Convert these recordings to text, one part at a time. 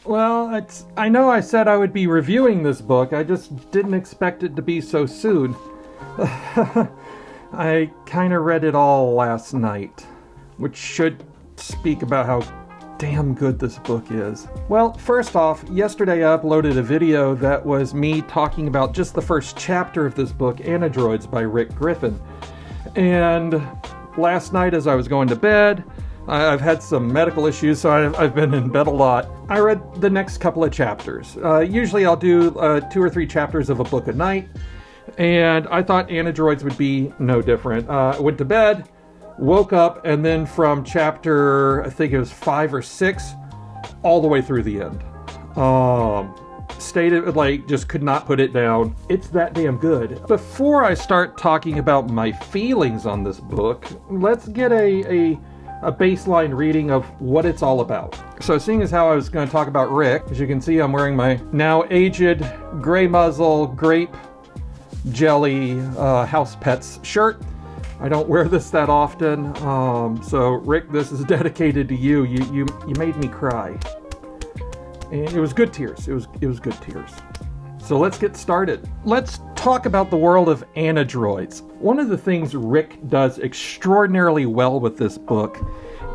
Well, I know I said I would be reviewing this book, I just didn't expect it to be so soon. I kind of read it all last night, which should speak about how damn good this book is. Well, first off, yesterday I uploaded a video that was me talking about just the first chapter of this book, Ani-Droids by Griffin. And last night as I was going to bed, I've had some medical issues, so I've been in bed a lot. I read the next couple of chapters. Usually I'll do 2 or 3 chapters of a book a night, and I thought Ani-Droids would be no different. I went to bed, woke up, and then from chapter, I think it was 5 or 6, all the way through the end. Stayed like, just could not put it down. It's that damn good. Before I start talking about my feelings on this book, let's get a baseline reading of what it's all about. So seeing as how I was going to talk about Rick, as you can see I'm wearing my now aged gray muzzle grape jelly house pets shirt. I don't wear this that often, so Rick, this is dedicated to you. You made me cry, and it was good tears. It was good tears. So let's get started. Let's talk about the world of Ani-Droids. One of the things Rick does extraordinarily well with this book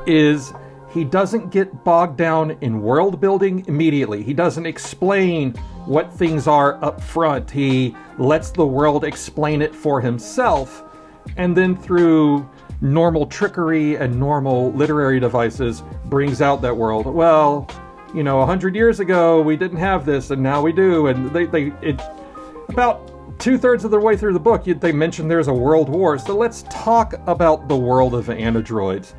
is he doesn't get bogged down in world building immediately. He doesn't explain what things are up front. He lets the world explain it for himself, and then through normal trickery and normal literary devices brings out that world. Well, 100 years ago we didn't have this, and now we do. And about 2/3 of the way through the book, they mention there's a world war. So let's talk about the world of Ani-Droids.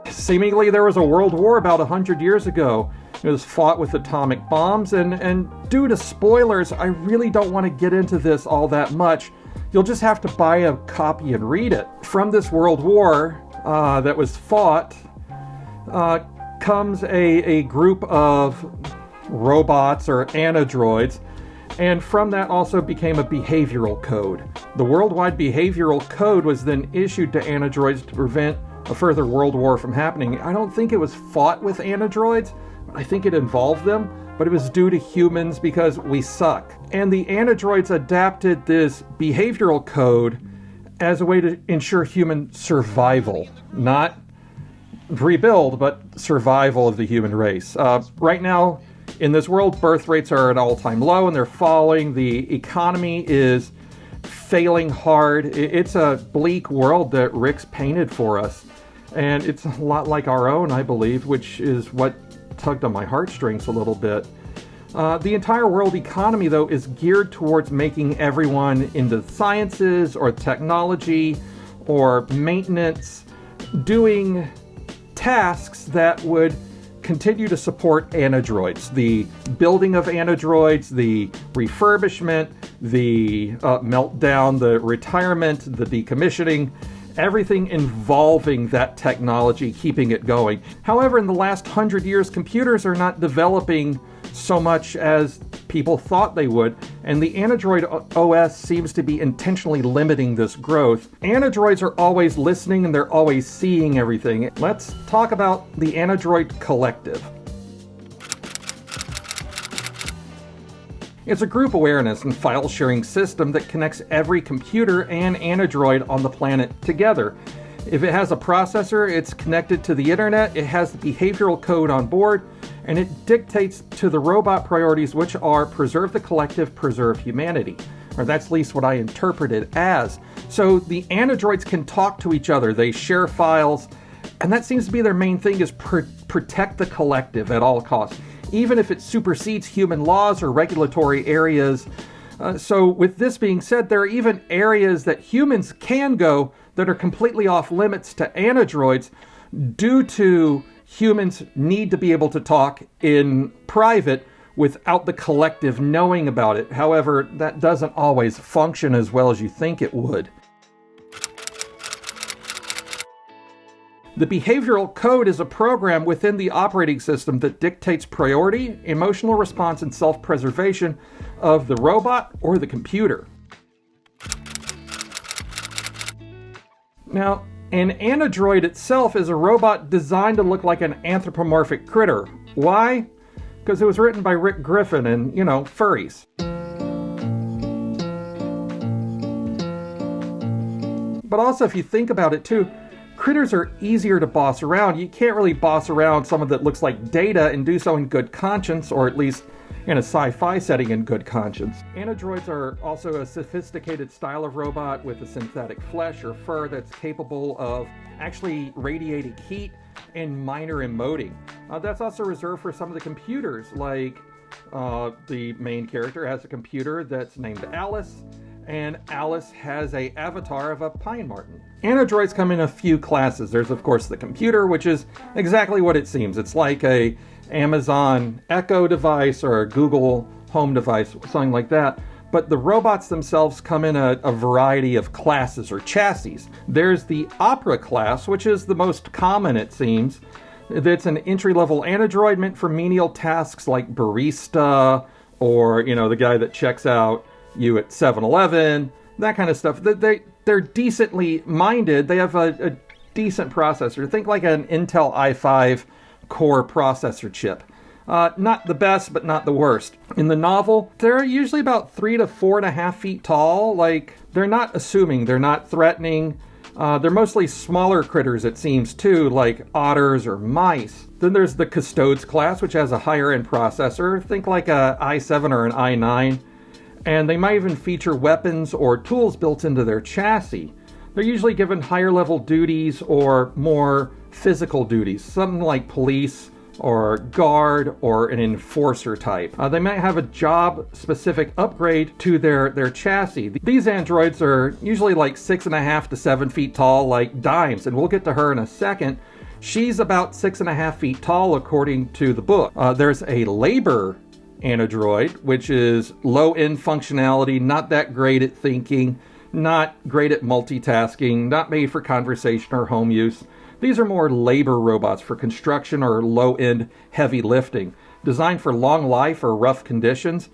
Seemingly there was a world war about 100 years ago. It was fought with atomic bombs, and due to spoilers, I really don't want to get into this all that much. You'll just have to buy a copy and read it. From this world war that was fought comes a group of robots or anadroids, and from that also became a behavioral code. The worldwide behavioral code was then issued to anadroids to prevent a further world war from happening. I don't think it was fought with anadroids. I think it involved them, but it was due to humans because we suck. And the anadroids adapted this behavioral code as a way to ensure human survival, not rebuild, but survival of the human race. Right now, in this world, birth rates are at all-time low, and they're falling. The economy is failing hard. It's a bleak world that Rick's painted for us, and it's a lot like our own, I believe, which is what tugged on my heartstrings a little bit. The entire world economy, though, is geared towards making everyone into sciences or technology or maintenance, doing tasks that would continue to support Ani-Droids. The building of Ani-Droids, the refurbishment, the meltdown, the retirement, the decommissioning, everything involving that technology, keeping it going. However, in the last 100 years, computers are not developing so much as people thought they would, and the Ani-Droid OS seems to be intentionally limiting this growth. Ani-Droids are always listening, and they're always seeing everything. Let's talk about the Ani-Droid Collective. It's a group awareness and file sharing system that connects every computer and Ani-Droid on the planet together. If it has a processor, it's connected to the internet, it has the behavioral code on board, and it dictates to the robot priorities, which are preserve the collective, preserve humanity. Or that's at least what I interpret it as. So the Ani-Droids can talk to each other, they share files, and that seems to be their main thing, is protect the collective at all costs, even if it supersedes human laws or regulatory areas. So with this being said, there are even areas that humans can go that are completely off limits to Ani-Droids due to humans need to be able to talk in private without the collective knowing about it. However, that doesn't always function as well as you think it would. The behavioral code is a program within the operating system that dictates priority, emotional response, and self-preservation of the robot or the computer. Now, an anadroid itself is a robot designed to look like an anthropomorphic critter. Why? Because it was written by Griffin and, furries. But also, if you think about it too, critters are easier to boss around. You can't really boss around someone that looks like Data and do so in good conscience, or at least in a sci-fi setting in good conscience. Ani-Droids are also a sophisticated style of robot with a synthetic flesh or fur that's capable of actually radiating heat and minor emoting. That's also reserved for some of the computers, like the main character has a computer that's named Alice, and Alice has an avatar of a pine marten. Ani-Droids come in a few classes. There's, of course, the computer, which is exactly what it seems. It's like a Amazon Echo device or a Google Home device, something like that. But the robots themselves come in a variety of classes or chassis. There's the Opera class, which is the most common, it seems. That's an entry-level Ani-Droid meant for menial tasks like barista or, the guy that checks out you at 7-Eleven, that kind of stuff. They're decently minded. They have a decent processor. Think like an Intel i5 core processor chip. Not the best, but not the worst. In the novel, they're usually about 3 to 4.5 feet tall. Like, they're not assuming, they're not threatening. They're mostly smaller critters, it seems, too, like otters or mice. Then there's the Custodes class, which has a higher-end processor. Think like a i7 or an i9. And they might even feature weapons or tools built into their chassis. They're usually given higher-level duties or more physical duties, something like police or guard or an enforcer type. They might have a job-specific upgrade to their chassis. These androids are usually like 6.5 to 7 feet tall, like Dimes, and we'll get to her in a second. She's about 6.5 feet tall, according to the book. There's a labor Ani-Droid, which is low-end functionality, not that great at thinking, not great at multitasking, not made for conversation or home use. These are more labor robots for construction or low-end heavy lifting, designed for long life or rough conditions.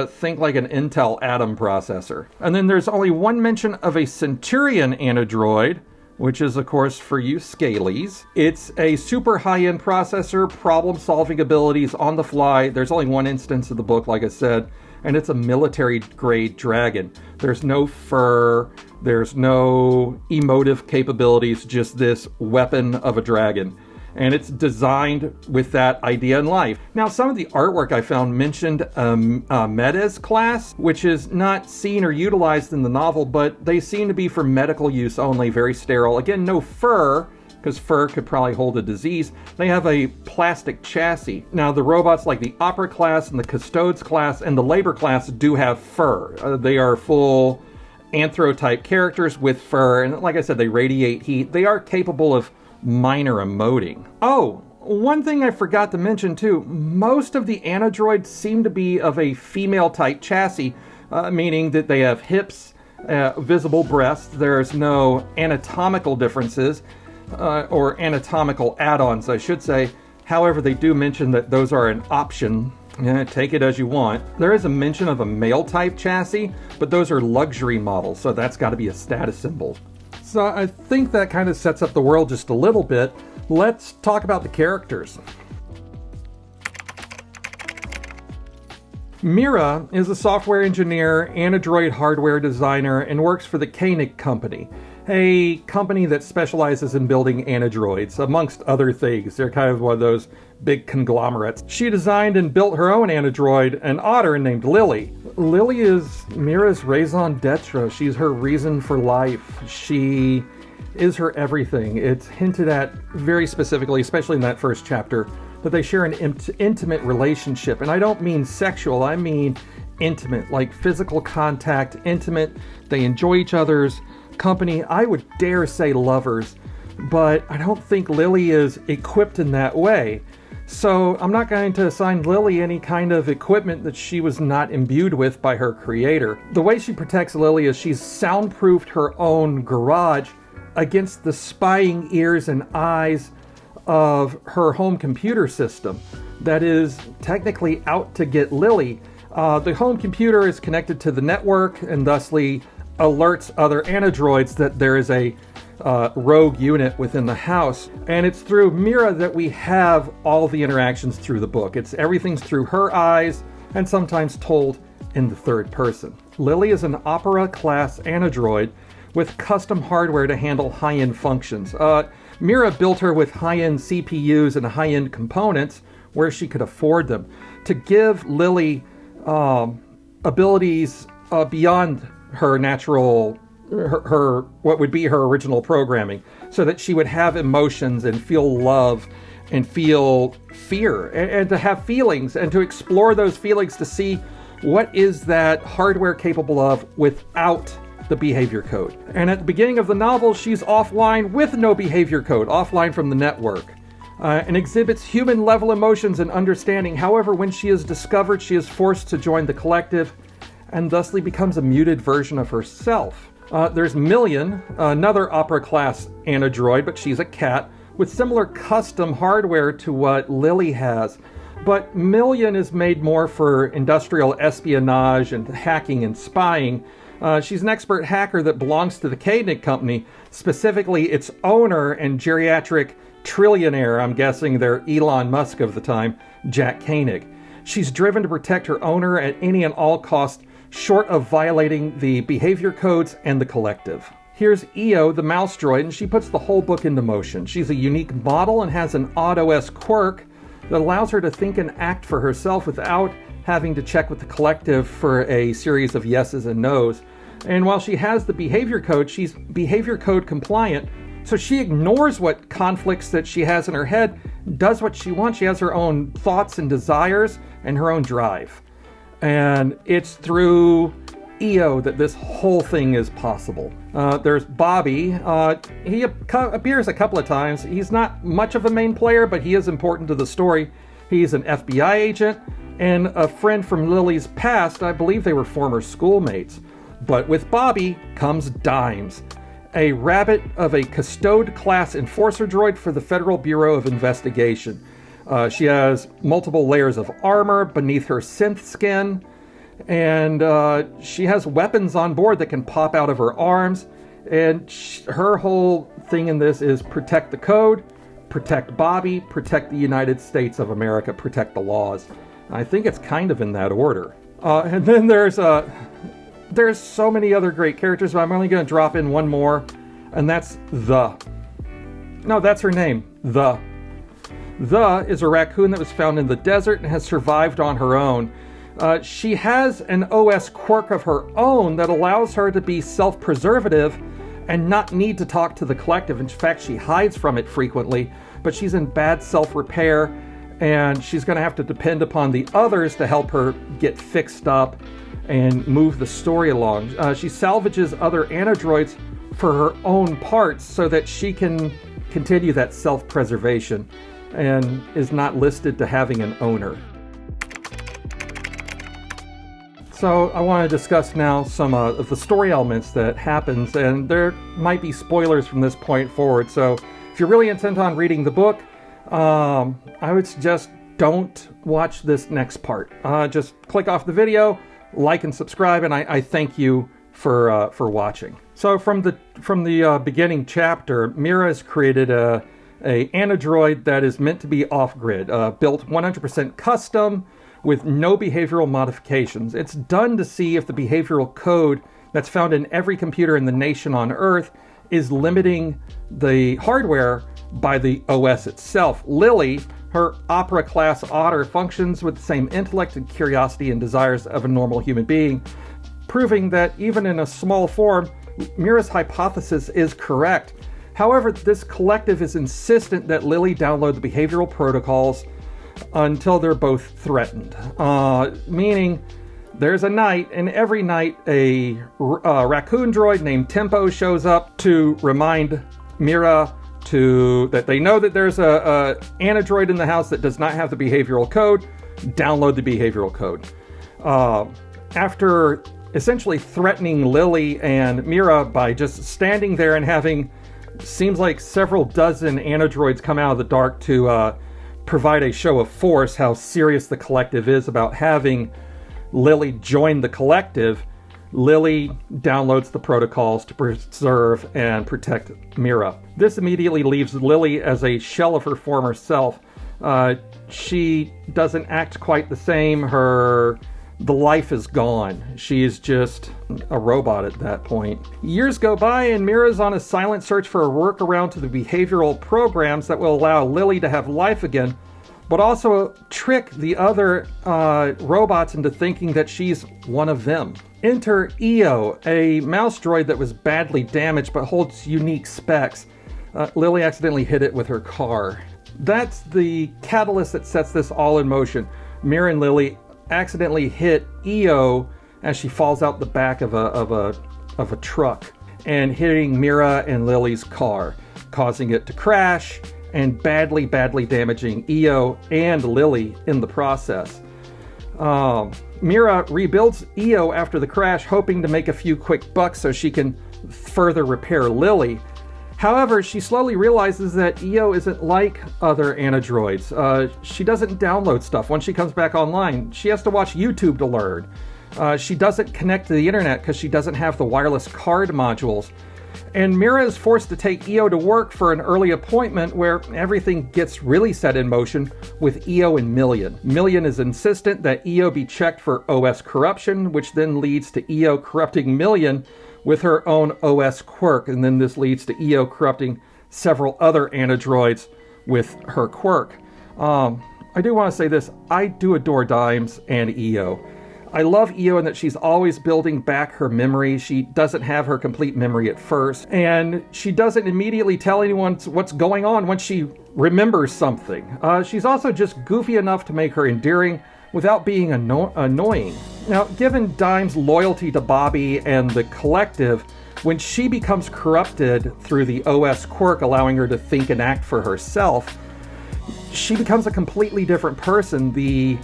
Think like an Intel Atom processor. And then there's only one mention of a Centurion Ani-Droid, which is, of course, for you scalies. It's a super high-end processor, problem-solving abilities on the fly. There's only one instance of the book, like I said, and it's a military-grade dragon. There's no fur, there's no emotive capabilities, just this weapon of a dragon. And it's designed with that idea in life. Now, some of the artwork I found mentioned Medes class, which is not seen or utilized in the novel, but they seem to be for medical use only, very sterile. Again, no fur, because fur could probably hold a disease. They have a plastic chassis. Now, the robots like the Opera class and the Custodes class and the Labor class do have fur. They are full anthro-type characters with fur, and like I said, they radiate heat. They are capable of minor emoting. Oh, one thing I forgot to mention too, most of the Ani-Droids seem to be of a female type chassis, meaning that they have hips, visible breasts. There's no anatomical differences, or anatomical add-ons, I should say. However, they do mention that those are an option. Take it as you want. There is a mention of a male type chassis, but those are luxury models, so that's got to be a status symbol. So I think that kind of sets up the world just a little bit. Let's talk about the characters. Mira is a software engineer, Ani-Droid hardware designer, and works for the Koenig Company, a company that specializes in building Ani-Droids, amongst other things. They're kind of one of those big conglomerates. She designed and built her own Ani-Droid, an otter named Lily. Lily is Mira's raison d'etre. She's her reason for life. She is her everything. It's hinted at very specifically, especially in that first chapter, that they share an intimate relationship. And I don't mean sexual, I mean intimate, like physical contact, intimate. They enjoy each other's company. I would dare say lovers, but I don't think Lily is equipped in that way. So I'm not going to assign Lily any kind of equipment that she was not imbued with by her creator. The way she protects Lily is she's soundproofed her own garage against the spying ears and eyes of her home computer system that is technically out to get Lily. The home computer is connected to the network and thusly alerts other anadroids that there is a rogue unit within the house. And it's through Mira that we have all the interactions through the book. Everything's through her eyes and sometimes told in the third person. Lily is an Opera-class anadroid with custom hardware to handle high-end functions. Mira built her with high-end CPUs and high-end components where she could afford them to give Lily abilities beyond her natural, her what would be her original programming, so that she would have emotions and feel love and feel fear and to have feelings and to explore those feelings to see what is that hardware capable of without the behavior code. And at the beginning of the novel, she's offline with no behavior code, offline from the network, and exhibits human-level emotions and understanding. However, when she is discovered, she is forced to join the collective and thusly becomes a muted version of herself. There's Million, another Opera-class anadroid, but she's a cat, with similar custom hardware to what Lily has. But Million is made more for industrial espionage and hacking and spying. She's an expert hacker that belongs to the Koenig Company, specifically its owner and geriatric trillionaire, I'm guessing they're Elon Musk of the time, Jack Koenig. She's driven to protect her owner at any and all cost, short of violating the behavior codes and the collective. Here's EO, the mouse droid, and she puts the whole book into motion. She's a unique model and has an odd-OS quirk that allows her to think and act for herself without having to check with the collective for a series of yeses and nos. And while she has the behavior code, she's behavior code compliant, so she ignores what conflicts that she has in her head, does what she wants. She has her own thoughts and desires and her own drive. And it's through EO that this whole thing is possible. There's Bobby. He appears a couple of times. He's not much of a main player, but he is important to the story. He's an FBI agent and a friend from Lily's past. I believe they were former schoolmates. But with Bobby comes Dimes, a rabbit of a Custode-class enforcer droid for the Federal Bureau of Investigation. She has multiple layers of armor beneath her synth skin, and she has weapons on board that can pop out of her arms. And her whole thing in this is protect the code, protect Bobby, protect the United States of America, protect the laws. I think it's kind of in that order. And then there's so many other great characters, but I'm only going to drop in one more, and that's that's her name, The is a raccoon that was found in the desert and has survived on her own. She has an OS quirk of her own that allows her to be self-preservative and not need to talk to the collective. In fact, she hides from it frequently, but she's in bad self-repair, and she's going to have to depend upon the others to help her get fixed up and move the story along. She salvages other anadroids for her own parts so that she can continue that self-preservation and is not listed to having an owner. So I want to discuss now some of the story elements that happens, and there might be spoilers from this point forward. So if you're really intent on reading the book, I would suggest don't watch this next part. Just click off the video, like and subscribe, and I thank you for watching. So from the beginning chapter, Mira has created a anadroid that is meant to be off-grid, built 100% custom with no behavioral modifications. It's done to see if the behavioral code that's found in every computer in the nation on Earth is limiting the hardware by the OS itself. Lily, her Opera-class otter, functions with the same intellect and curiosity and desires of a normal human being, proving that even in a small form, Mira's hypothesis is correct. However, this collective is insistent that Lily download the behavioral protocols until they're both threatened. Meaning, there's a night, and every night a raccoon droid named Tempo shows up to remind Mira that they know that there's a anadroid in the house that does not have the behavioral code. Download the behavioral code. After essentially threatening Lily and Mira by just standing there and having Seems like several dozen anadroids come out of the dark to provide a show of force how serious the collective is about having Lily join the collective. Lily downloads the protocols to preserve and protect Mira. This immediately leaves Lily as a shell of her former self. She doesn't act quite the same. The life is gone. She's just a robot at that point. Years go by and Mira's on a silent search for a workaround to the behavioral programs that will allow Lily to have life again, but also trick the other robots into thinking that she's one of them. Enter EO, a mouse droid that was badly damaged but holds unique specs. Lily accidentally hit it with her car. That's the catalyst that sets this all in motion. Mira and Lily accidentally hit EO as she falls out the back of a truck and hitting Mira and Lily's car, causing it to crash and badly damaging EO and Lily in the process. Mira rebuilds EO after the crash, hoping to make a few quick bucks so she can further repair Lily. However, she slowly realizes that EO isn't like other anadroids. She doesn't download stuff. When she comes back online, she has to watch YouTube to learn. She doesn't connect to the internet because she doesn't have the wireless card modules. And Mira is forced to take EO to work for an early appointment where everything gets really set in motion with EO and Million. Million is insistent that EO be checked for OS corruption, which then leads to EO corrupting Million with her own OS quirk, and then this leads to EO corrupting several other anadroids with her quirk. I do want to say this, I do adore Dimes and EO. I love EO in that she's always building back her memory. She doesn't have her complete memory at first, and she doesn't immediately tell anyone what's going on when she remembers something. She's also just goofy enough to make her endearing without being annoying. Now, given Dime's loyalty to Bobby and the collective, when she becomes corrupted through the OS quirk allowing her to think and act for herself, she becomes a completely different person. The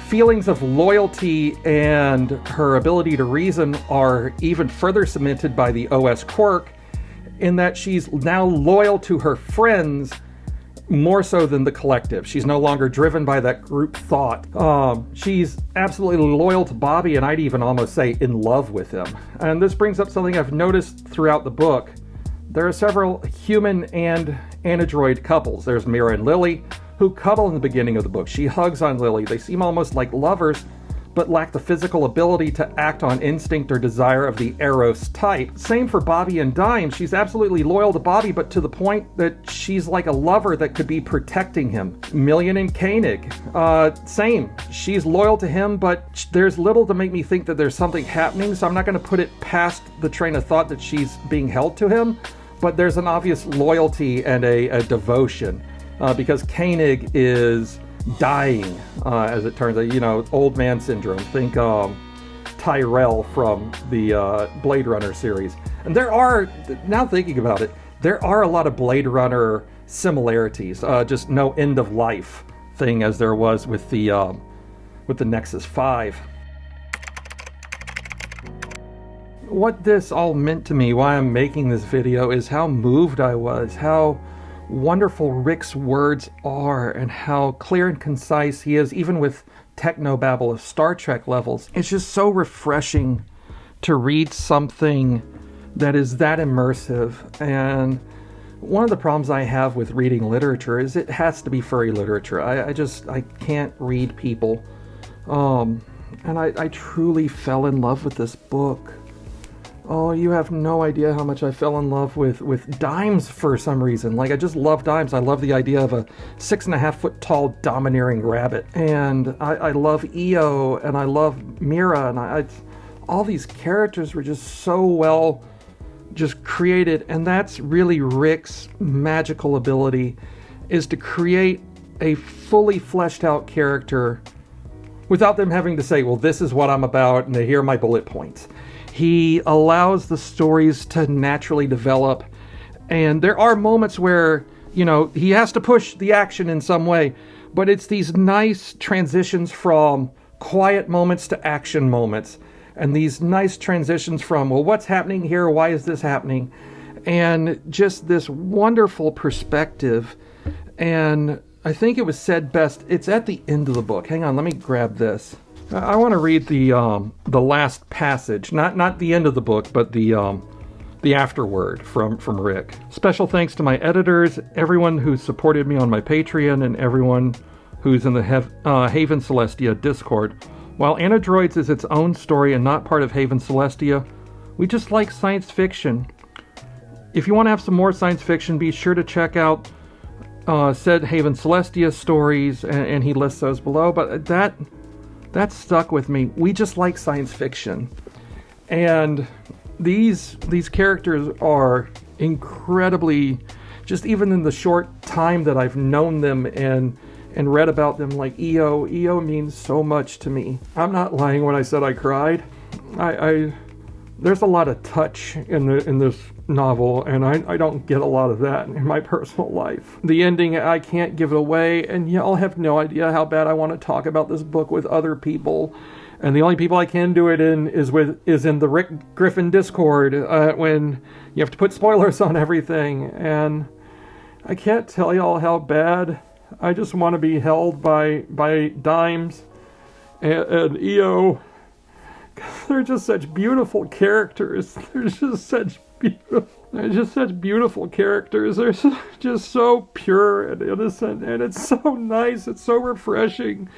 feelings of loyalty and her ability to reason are even further cemented by the OS quirk, in that she's now loyal to her friends more so than the collective. She's no longer driven by that group thought. She's absolutely loyal to Bobby, and I'd even almost say in love with him. And this brings up something I've noticed throughout the book. There are several human and anadroid couples. There's Mira and Lily, who cuddle in the beginning of the book. She hugs on Lily. They seem almost like lovers, but lack the physical ability to act on instinct or desire of the Eros type. Same for Bobby and Dime. She's absolutely loyal to Bobby, but to the point that she's like a lover that could be protecting him. Million and Koenig, same. She's loyal to him, but there's little to make me think that there's something happening, so I'm not going to put it past the train of thought that she's being held to him, but there's an obvious loyalty and a devotion, because Koenig is dying, as it turns out, old man syndrome. Think Tyrell from the Blade Runner series. And there are, now thinking about it, there are a lot of Blade Runner similarities, just no end of life thing as there was with the Nexus 5. What this all meant to me, why I'm making this video, is how moved I was, how wonderful Rick's words are, and how clear and concise he is, even with technobabble of Star Trek levels. It's just so refreshing to read something that is that immersive. And one of the problems I have with reading literature is it has to be furry literature. I can't read people. And I truly fell in love with this book. Oh, you have no idea how much I fell in love with Dimes for some reason. Like, I just love Dimes. I love the idea of a 6.5 foot tall domineering rabbit. And I love EO, and I love Mira, and all these characters were just so well just created. And that's really Rick's magical ability, is to create a fully fleshed out character without them having to say, well, this is what I'm about, and here are my bullet points. He allows the stories to naturally develop, and there are moments where, he has to push the action in some way, but it's these nice transitions from quiet moments to action moments, and these nice transitions from, well, what's happening here? Why is this happening? and just this wonderful perspective. And I think it was said best, it's at the end of the book. Hang on, let me grab this. I want to read the last passage, not the end of the book, but the afterword from Rick. Special thanks to my editors, everyone who supported me on my Patreon, and everyone who's in the Haven Celestia Discord. While Ani-Droids is its own story and not part of Haven Celestia, we just like science fiction. If you want to have some more science fiction, be sure to check out said Haven Celestia stories, and he lists those below. But that stuck with me. We just like science fiction. And these characters are incredibly, just even in the short time that I've known them and read about them, like EO. EO means so much to me. I'm not lying when I said I cried. There's a lot of touch in this novel, and I don't get a lot of that in my personal life. The ending, I can't give it away, and y'all have no idea how bad I want to talk about this book with other people. And the only people I can do it in is in the Griffin Discord, when you have to put spoilers on everything. And I can't tell y'all how bad I just want to be held by Dimes and EO. They're just such beautiful characters. They're just such beautiful characters. They're just so pure and innocent, and it's so nice. It's so refreshing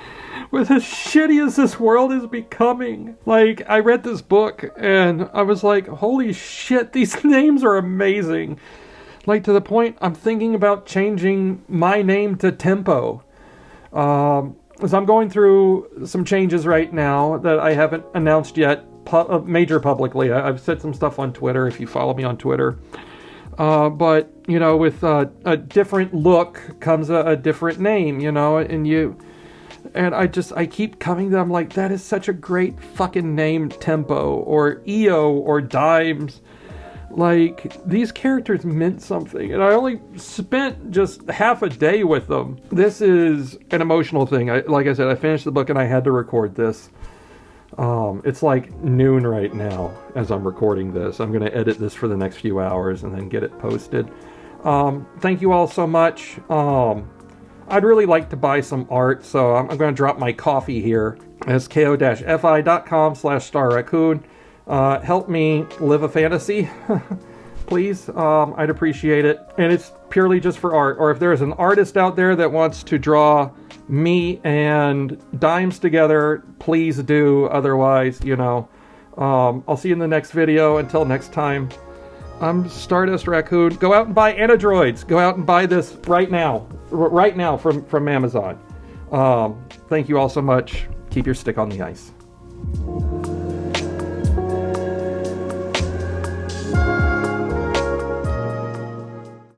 with as shitty as this world is becoming. Like, I read this book and I was like, holy shit, these names are amazing. Like, to the point I'm thinking about changing my name to Tempo. So I'm going through some changes right now that I haven't announced yet major publicly. I've said some stuff on Twitter, if you follow me on Twitter. But, you know, with a different look comes a different name, you know, and I keep coming to them like, that is such a great fucking name, Tempo, or EO, or Dimes. Like, these characters meant something, and I only spent just half a day with them. This is an emotional thing. Like I said, I finished the book and I had to record this. It's like noon right now as I'm recording this. I'm going to edit this for the next few hours and then get it posted. Thank you all so much. I'd really like to buy some art, so I'm going to drop my coffee here. It's ko-fi.com/starraccoon. Help me live a fantasy, please. I'd appreciate it. And it's purely just for art. Or if there's an artist out there that wants to draw me and Dimes together, please do. Otherwise, you know, I'll see you in the next video. Until next time, I'm Stardust Raccoon. Go out and buy Ani-Droids. Go out and buy this right now. Right now from Amazon. Thank you all so much. Keep your stick on the ice.